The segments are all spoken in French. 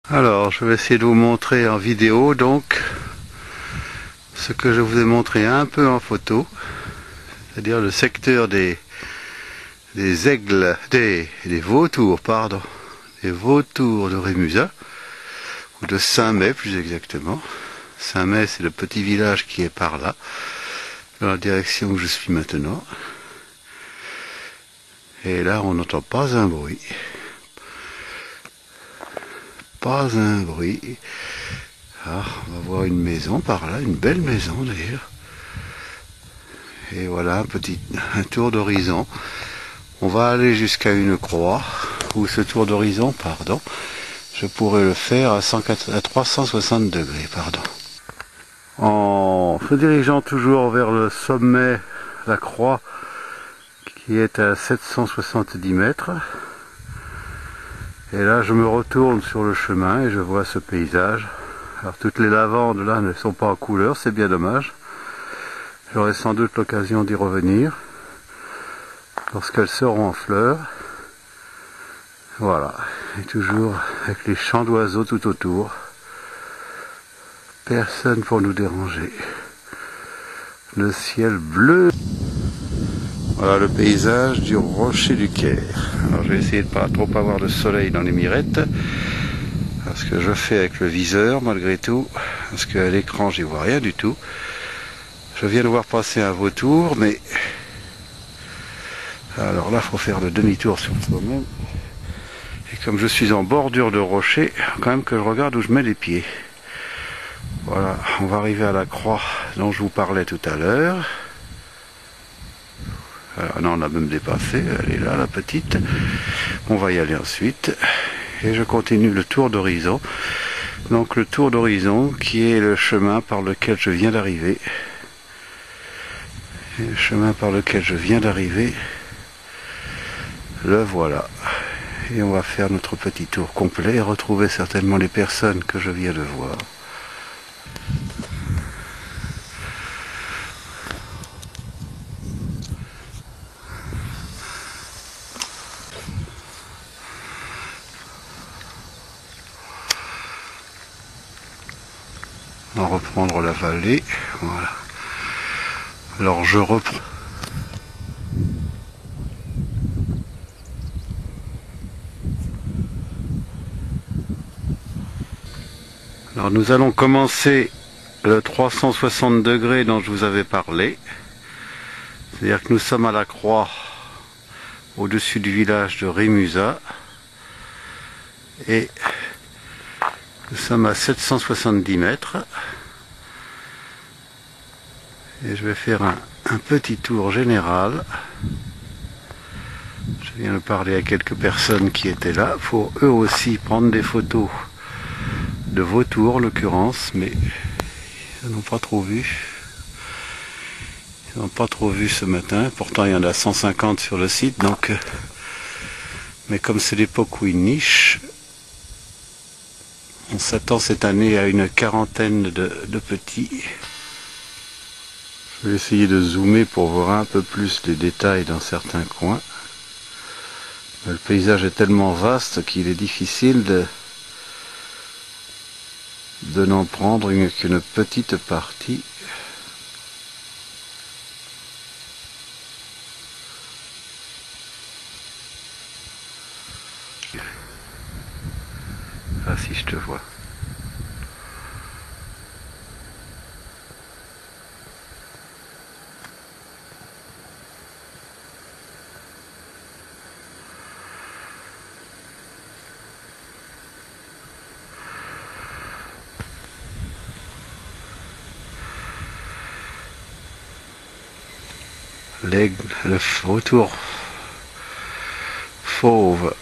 Alors, je vais essayer de vous montrer en vidéo donc ce que je vous ai montré un peu en photo, c'est-à-dire le secteur des aigles, des vautours, pardon, des vautours de Rémusat, ou de Saint-Mée plus exactement. Saint-Mée, c'est le petit village qui est par là, dans la direction où je suis maintenant. Et là, on n'entend pas un bruit. Pas un bruit. Ah, on va voir une maison par là, une belle maison d'ailleurs. Et voilà un tour d'horizon. On va aller jusqu'à une croix, ou ce tour d'horizon, pardon, je pourrais le faire à 360 degrés, pardon. En se dirigeant toujours vers le sommet, la croix, qui est à 770 mètres. Et là, je me retourne sur le chemin et je vois ce paysage. Alors, toutes les lavandes là ne sont pas en couleur, c'est bien dommage. J'aurai sans doute l'occasion d'y revenir lorsqu'elles seront en fleurs. Voilà, et toujours avec les chants d'oiseaux tout autour. Personne pour nous déranger. Le ciel bleu. Voilà le paysage du rocher du Caire. Alors je vais essayer de pas trop avoir de soleil dans les mirettes, parce que je fais avec le viseur malgré tout, parce qu'à l'écran j'y vois rien du tout. Je viens de voir passer un vautour, mais alors là il faut faire le demi-tour sur soi-même. Et comme je suis en bordure de rocher, quand même que je regarde où je mets les pieds. Voilà, on va arriver à la croix dont je vous parlais tout à l'heure. Alors, non, on a même dépassé, elle est là, la petite. On va y aller ensuite. Et je continue le tour d'horizon. Donc le tour d'horizon qui est le chemin par lequel je viens d'arriver. Le chemin par lequel je viens d'arriver, le voilà. Et on va faire notre petit tour complet et retrouver certainement les personnes que je viens de voir. On va reprendre la vallée. Voilà. Alors je reprends. Alors nous allons commencer le 360 degrés dont je vous avais parlé. C'est-à-dire que nous sommes à la croix au-dessus du village de Rémusat. Et nous sommes à 770 mètres. Et je vais faire un petit tour général. Je viens de parler à quelques personnes qui étaient là pour eux aussi prendre des photos de vautours en l'occurrence, mais ils n'ont pas trop vu. Ils n'ont pas trop vu ce matin. Pourtant il y en a 150 sur le site, donc mais comme c'est l'époque où ils nichent, on s'attend cette année à une quarantaine de petits. Je vais essayer de zoomer pour voir un peu plus les détails dans certains coins. Le paysage est tellement vaste qu'il est difficile de n'en prendre qu'une petite partie. Ah, si je te vois. L'aigle, le vautour fauve.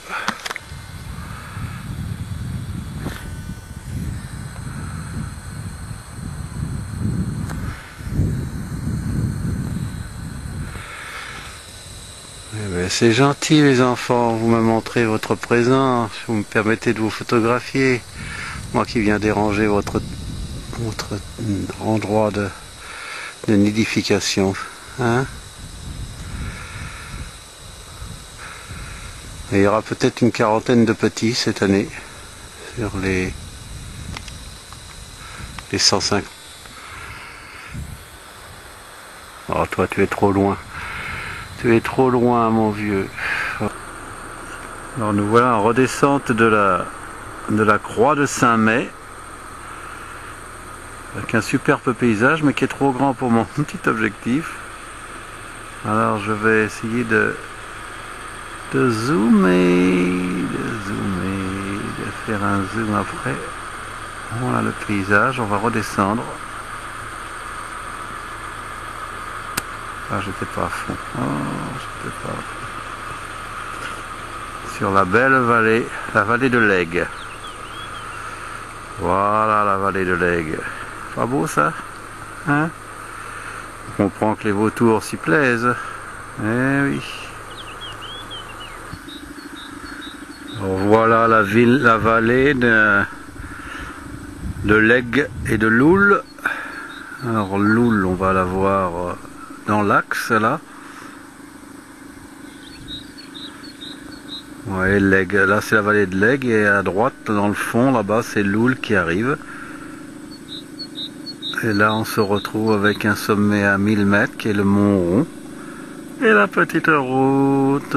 C'est gentil les enfants, vous me montrez votre présence, vous me permettez de vous photographier. Moi qui viens déranger votre endroit de nidification. Hein? Et il y aura peut-être une quarantaine de petits cette année. sur les 150. Oh, toi, tu es trop loin. Tu es trop loin, mon vieux. Alors, nous voilà en redescente de la croix de Saint-May. Avec un superbe paysage, mais qui est trop grand pour mon petit objectif. Alors, je vais essayer de zoomer, de faire un zoom après. Voilà le paysage, on va redescendre. Ah, j'étais pas à fond. Oh, j'étais pas à fond. Sur la belle vallée, la vallée de l'Aigle. Voilà la vallée de l'Aigle. Pas beau ça, hein? On comprend que les vautours s'y plaisent. Eh oui. Alors voilà la vallée de l'Aigle et de l'Oule. Alors l'Oule, on va la voir dans l'axe là. Ouais, l'Aigle, là c'est la vallée de l'Aigle et à droite dans le fond là-bas c'est l'Oule qui arrive. Et là on se retrouve avec un sommet à 1000 mètres qui est le Mont Rond. Et la petite route